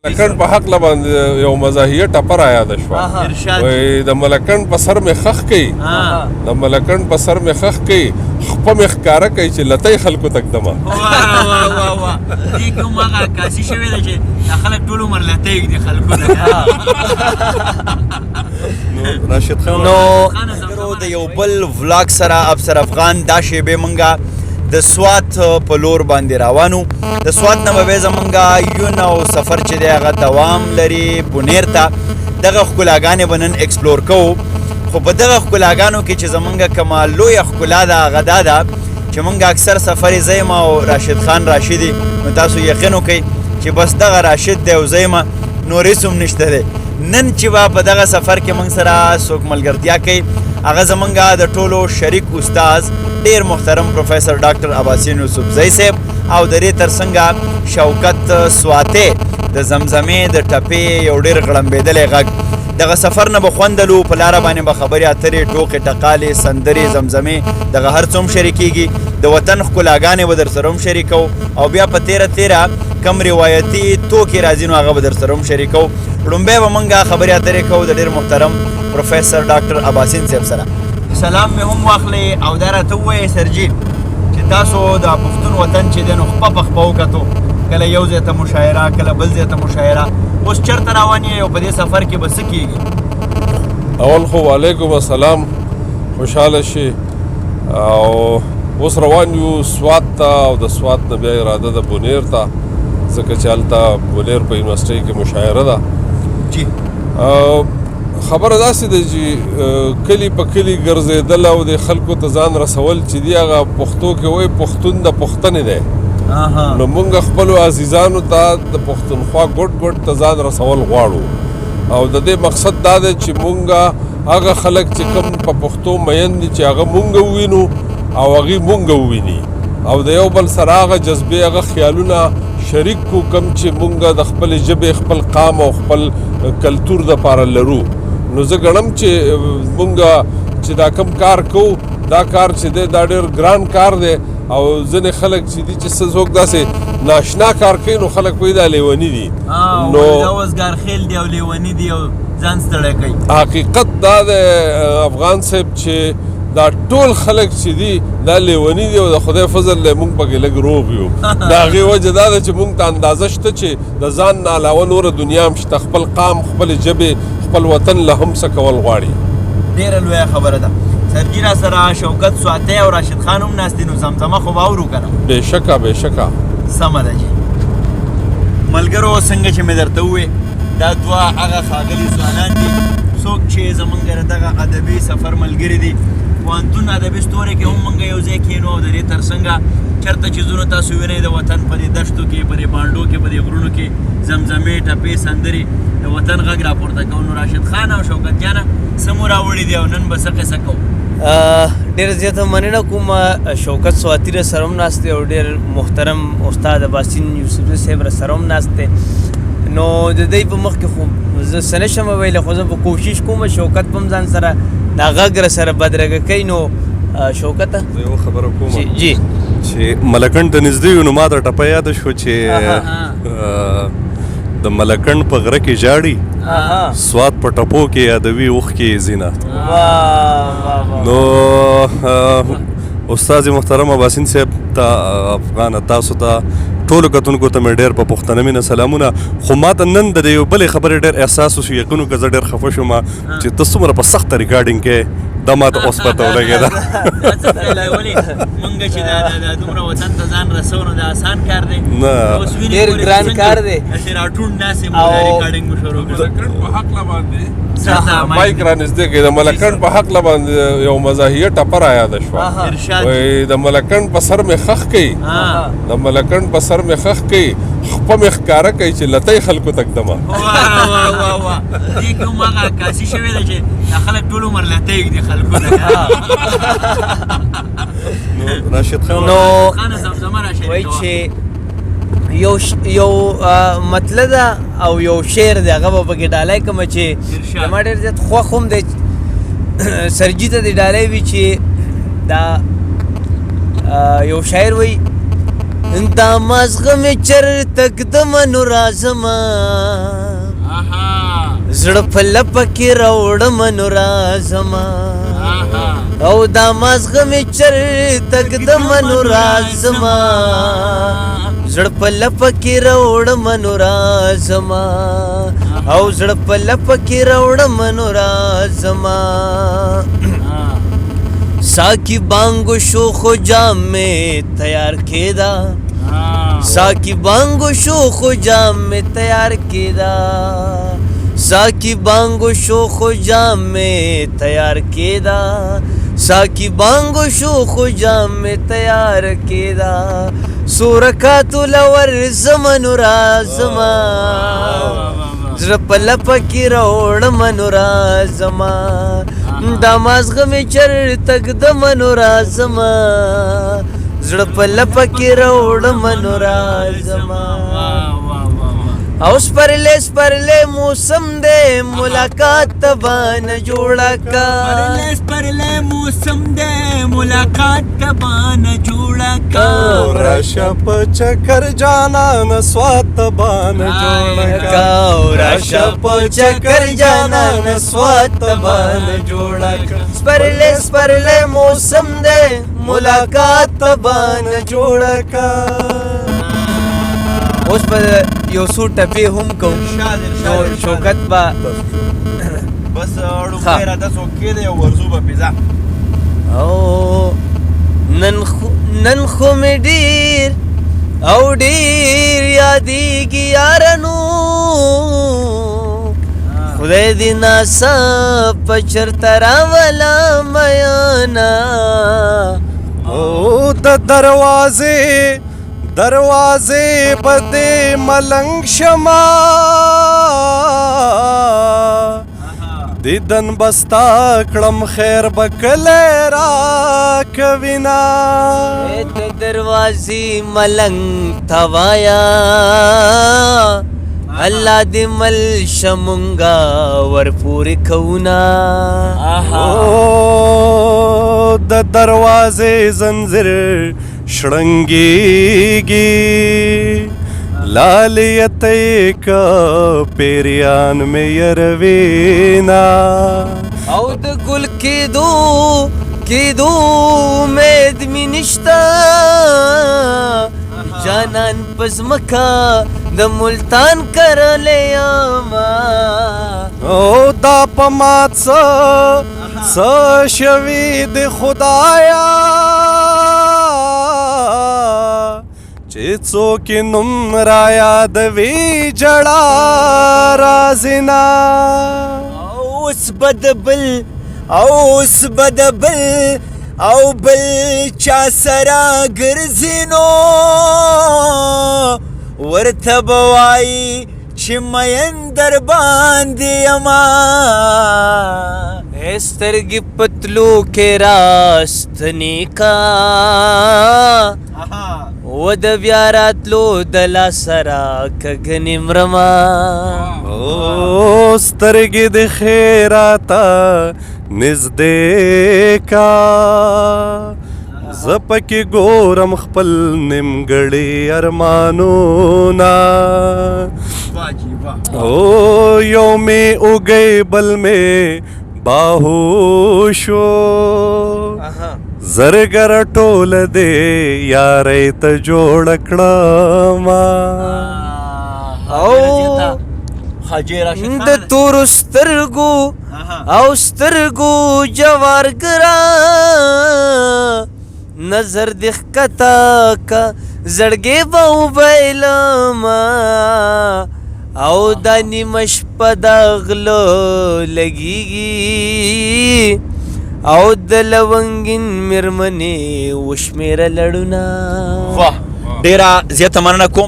ملکند په حق باندې یو مزاحیه ټپه رایاده شوه وایي د ملکند په سر مې خښ کوي د ملکند په سر مې خښ کوي خپه مې ښکاره کوي چې لتی خلکو ته ږدمه دې کوم هغه کاسي شوې ده چې دا خلک ټول عمر لتی ږدي خلکو ته راشد خان نو د یو بل ولاګ سره افسر افغان دا شیبې مونږه د سوات په لور باندې روانو د سوات نه به زمونږه یو نو سفر چې دی هغه دوام لري بونیر ته دغه ښکلاګانې به نن ایکسپلور کوو خو په دغه ښکلاګانو کې چې زمونږه کومه لویه ښکلا ده هغه دا ده چې مونږ اکثر سفر یې زه یم او راشد خان راشدي نو تاسو یقین وکئ چې بس دغه راشد دی او زه یم نور هېڅ هم نشته دی نن چې به په دغه سفر کې مونږ سره څوک ملګرتیا کوي هغه زمونږه د ټولو شریک استاذ ډیر محترم پروفیسر ډاکټر عباسین یوسفزی صاحب او د دې ترڅنګ شوکت سواتی د زمزمې د ټپې یو ډیر غړمبېدلی غږ دغه سفر نه به خوندلو په لاره باندې به خبرې اترې ټوکې ټقالې سندرې زمزمې دغه هر څه هم شریکېږي د وطن ښکلاګانې به در سره هم شریکو او بیا په تیره کم روایتي توکې راځي نو هغه به در سره هم شریکو لومبی به موږ خبرې اترې کوو د ډېر محترم پروفیسر ډاکټر عباسین صاحب سره سلام مې هم واخلې او دا راته ووایې سرجي چې تاسو د پښتون وطن چې دی نو خپه په خپه وکتو کله یو ځای ته مشاعره کله بل ځای ته مشاعره اوس چېرته روان یې او په دې سفر کې به څه کېږي اول خو وعلیکم السلام خوشحاله شي او اوس روان یو سوات ته او د سوات نه بیا اراده ده بونیر ته ځکه چې هلته بونیر په یونیورسټۍ کې مشاعره ده جی خبره داسې ده چې کلي په کلي ګرځېدل او د خلکو ته ځان رسول چې دی هغه پښتو کې وایي پښتون د پښتنې دی نو موږ خپلو عزیزانو ته د پښتونخوا ګوټ ته ځان رسول غواړو او د دې مقصد دا دی چې موږ هغه خلک چې کوم په پښتو مین دي چې هغه موږ ووینو او هغوی موږ وویني او د یو بل سره هغه جذبې هغه خیالونه شریک کو کم چې موږ د خپل ژبې خپل قام او خپل کلتور دپاره لرو نو زه ګڼم چې موږ چې دا کم کار کوو دا کار چې دی دا ډېر ګران کار دی او ځینې خلک چې دي چې څه څوک داسې ناشنا کار کوي نو خلک وایي دا لیوني دي نو دا وزګار خیل دی او لیوني دی او ځان ستړی کوي حقیقت دا د افغان صاحب چې دا ټول خلک چې دي دا لیوني دي او د خدای فضل دی موږ پکې لږ روغ یو د هغې وجه دا ده چې موږ ته اندازه شته چې د ځان نه علاوه نوره دنیا هم شته خپل قام خپلې ژبې خپل وطن له هم څه کول غواړي ډېره لویه خبره ده سرجي را سره شوکت سواتی او راشد خان هم ناست دي نو زمزمه خو به اورو که نه بېشکه سمه ده جي ملګرو څنګه چې مې درته ووې دا دوه هغه ښاغلي ځوانان دي څوک چې زموږ دغه ادبي سفر ملګري دي پوهنتون ادبي ستوري کې هم موږ یو ځای کښېنو او د دې ترڅنګه چېرته چې ځونو تاسو وینئ د وطن په دې دشتو کې په دې بانډو کې په دې غرونو کې زمزمې ټپې سندرې د وطن غږ راپورته کوو نو راشد خان او شوکت جانه څه مو راوړي دي او نن به څه قصه کوو ډېر زیاته مننه کوم شوکت سواتی را سره هم ناست دی او ډېر محترم استاد عباسین یوسفزي صاحب را سره هم ناست دی نو د دوی په مخ کې خو زه څه نشم ویلی خو زه به کوشش کوم شوکت به هم ځان سره دا غږ را سره بدرګه کوي نو شوکته زه یوه خبره کوم جی چې ملکند ته نږدې یو نو ما ته ټپه یاده شوه چې د ملکند په غره کې ژاړي سوات په ټپو کې یادوي اوښکې زینه نو استاد محترم عباسین صاحب ته افغان تاسو ته ټولو کتونکو ته مې ډېر په پښتنه مینه سلامونه خو ما ته نن د یو بلې خبرې ډېر احساس وشو یقین وکړه زه ډېر خفه شوم چې ته څومره په سخته ریکارډینګ کې دا ما ته اوس پته ولګېده مونږ چې دا دومره وطن ته ځان رسو نو دا آسان کار دی ډېر ګران کار دی چې راټول ناسې مو دا ریکارډینګ مو شروع کړو ملکند په حق باندې مایک را نږدې کړي د ملکند په حق باندې یو مزاحیه ټپه رایاده شوه وایي د ملکند په سر مې خښ کوي د ملکند په سر مې خښ کوي خپه مې ښکاره کوي چې لتی خلکو ته ږدمه دې کوم هغه کاسي شوې ده چې دا خلک ټول عمر لتی ږدي خلکو ته راشد خان نو زمزمه راشد وایي چې یو مطلب ده او یو شعر دی هغه به پکې ډالۍ کومه چې زما ډېر زیات خوښ هم دی سرجي ته دې ډالۍ وي چې دا یو شاعر وایي دا مازغه مې چرته ږدمه نو راځمه زړه په لپه کې راوړمه نو راځمه او دا مازغه مې چرته ږدمه نو راځمه زړه په لپه کې راوړمه نو راځمه او زړه په لپه کې راوړمه نو راځمه साकी बांगो शोखो जाम में तैयार केदा साकी बांगो शोखो जाम में तैयार केदा साकी बांगो शोखो जाम में तैयार केदा साकी बांगो शोखो जाम में तैयार केदा सूरका तुलवर जमन राजमा زړه په لپه کې راوړمه نو راځمه دا مازغه مې چرته ږدمه نو راځمه زړه په لپه کې راوړمه نو راځمه او سپرلی موسم دی ملاقات ته بانه جوړه کا سپرلی موسم دی ملاقات ته بانه جوړه کا راشه په چکر جانان سوات ته بانه جوړه کا راشه په چکر جانان سوات ته بانه جوړه کا سپرلی موسم دی ملاقات ته بانه جوړه کا اوس په یو څو ټپې هم کوم شوکت به بس اړو را د څوکې دی ورزو به پیزا او نن خو مې ډیر او ډیر یادېږي یارانو خدای دې ناڅاپه چرته راوله میانا او د دروازې په دې ملنګ شما دیدن بستا کړم خیر به کلی راکوینه د دروازې ملنګ ته وایا الله دې مل شمونګه ورپورې کوونه د دروازې زنځیر شړنګېږي لالیتې که پیریان مې یروینا او د ګل کېدو امید مې نشته جانان په ځمکه د ملتان کرلی یمه او دا په ما څه شوي د خدایا چې څوک یې نوم رایادوي ژړا راځي نه اوس به د بل او بل چا سره ګرځي نو ورته به وایي چې مین در باندې یما سترګې پتلو کې راستنې کا و د بیا راتلو د لاسه راکږنې مرمه او سترګې د خیراته نږدې کا زه پکې ګورم خپل نیمګړي ارمانونه او یو مې اوږی بل مې باهوشو زرګر ټول دې یارۍ ته جوړ کړمه او د تورو سترګو او سترګو جوارګرا نظر دې ښکته که زړګې به وبایلمه او دا نیمه شپه د غلو لګېږي او د لونګین میرمنې وشمېره لړونه ډېره زیاته مننه کوم